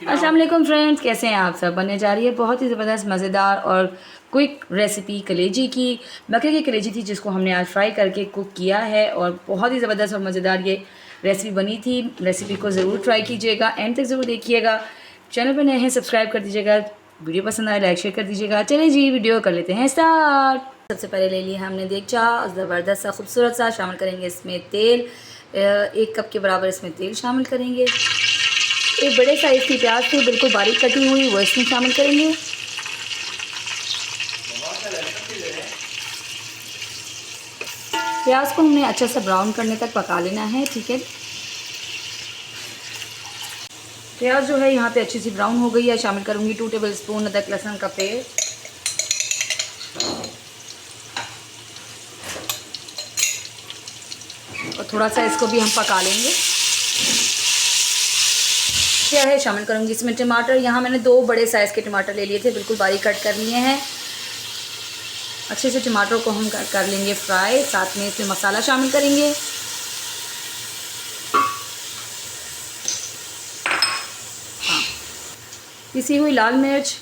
अस्सलाम वालेकुम फ्रेंड्स, कैसे हैं आप सब। बनने जा रही है बहुत ही ज़बरदस्त मज़ेदार और क्विक रेसिपी कलेजी की। बकरे की कलेजी थी जिसको हमने आज फ्राई करके कुक किया है और बहुत ही ज़बरदस्त और मज़ेदार ये रेसिपी बनी थी। रेसिपी को ज़रूर ट्राई कीजिएगा, एंड तक ज़रूर देखिएगा। चैनल पर नए हैं सब्सक्राइब कर दीजिएगा, वीडियो पसंद आए लाइक शेयर कर दीजिएगा। चलिए जी वीडियो कर लेते हैं स्टार्ट। सबसे पहले ले लिया हमने देगचा, ज़बरदस्त सा खूबसूरत सा। शामिल करेंगे इसमें तेल, 1 कप के बराबर इसमें तेल शामिल करेंगे। एक बड़े साइज़ की प्याज थी बिल्कुल बारीक कटी हुई, वो इसमें शामिल करेंगे। प्याज को हमने अच्छा सा ब्राउन करने तक पका लेना है, ठीक है। प्याज जो है यहाँ पे अच्छी सी ब्राउन हो गई है। शामिल करूँगी 2 टेबल स्पून अदरक लहसुन का पेस्ट। और थोड़ा सा इसको भी हम पका लेंगे। क्या है, शामिल करूँगी इसमें टमाटर। यहाँ मैंने 2 बड़े साइज़ के टमाटर ले लिए थे, बिल्कुल बारीक कट कर लिए हैं। अच्छे से टमाटर को हम कर लेंगे फ्राई। साथ में इसमें मसाला शामिल करेंगे। हाँ, पिसी हुई लाल मिर्च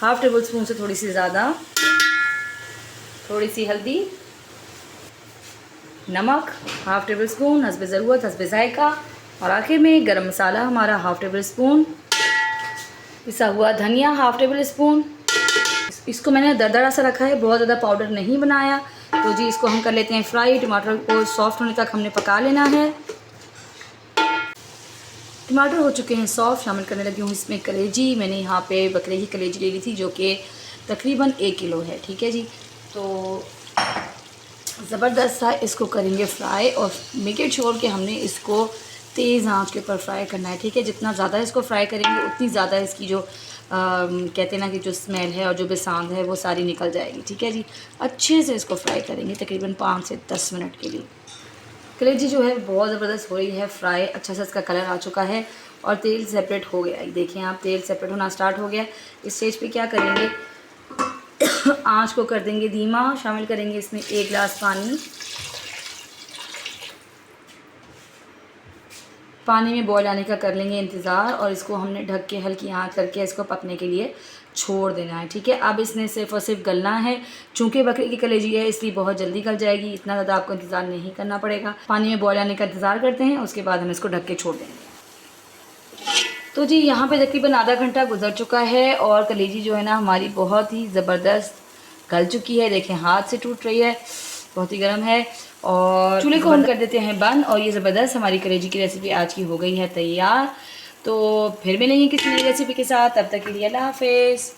1/2 टेबल स्पून से थोड़ी सी ज़्यादा, थोड़ी सी हल्दी, नमक 1/2 टेबल स्पून, हस्बे ज़रूरत, हस्बे जायका, और आखिर में गरम मसाला हमारा 1/2 टेबल स्पून, पिसा हुआ धनिया 1/2 टेबल स्पून। इसको मैंने दरदरा सा रखा है, बहुत ज़्यादा पाउडर नहीं बनाया। तो जी इसको हम कर लेते हैं फ्राई। टमाटर को सॉफ्ट होने तक हमने पका लेना है। टमाटर हो चुके हैं सॉफ्ट। शामिल करने लगी हूँ इसमें कलेजी। मैंने यहाँ पे बकरे की कलेजी ले ली थी जो कि तकरीबन 1 किलो है, ठीक है जी। तो ज़बरदस्त सा इसको करेंगे फ्राई, और मेक श्योर कि हमने इसको तेज़ आंच के ऊपर फ्राई करना है, ठीक है। जितना ज़्यादा इसको फ्राई करेंगे उतनी ज़्यादा इसकी जो कहते हैं ना कि जो स्मेल है और जो बेसांद है वो सारी निकल जाएगी, ठीक है जी। अच्छे से इसको फ्राई करेंगे तकरीबन 5 से 10 मिनट के लिए। कलेजी जो है बहुत ज़बरदस्त हो रही है फ्राई। अच्छा सा इसका कलर आ चुका है और तेल सेपरेट हो गया है। देखिए आप, तेल सेपरेट होना स्टार्ट हो गया। इस स्टेज पे क्या करेंगे, आंच को कर देंगे धीमा। शामिल करेंगे इसमें 1 गिलास पानी। पानी में बॉयल आने का कर लेंगे इंतज़ार, और इसको हमने ढक के हल्की आंच करके इसको पकने के लिए छोड़ देना है, ठीक है। अब इसने सिर्फ और सिर्फ गलना है। चूँकि बकरी की कलेजी है इसलिए बहुत जल्दी गल जाएगी, इतना ज़्यादा आपको इंतज़ार नहीं करना पड़ेगा। पानी में बॉयल आने का इंतज़ार करते हैं, उसके बाद हम इसको ढक के छोड़ देंगे। तो जी यहाँ पे तकरीबन आधा घंटा गुजर चुका है और कलेजी जो है ना हमारी बहुत ही ज़बरदस्त गल चुकी है। देखें हाथ से टूट रही है, बहुत ही गर्म है। और चूल्हे को हम कर देते हैं बंद, और ये ज़बरदस्त हमारी कलेजी की रेसिपी आज की हो गई है तैयार। तो फिर मिलेंगे किसी नई रेसिपी के साथ, तब तक के लिए अल्लाह हाफिज़।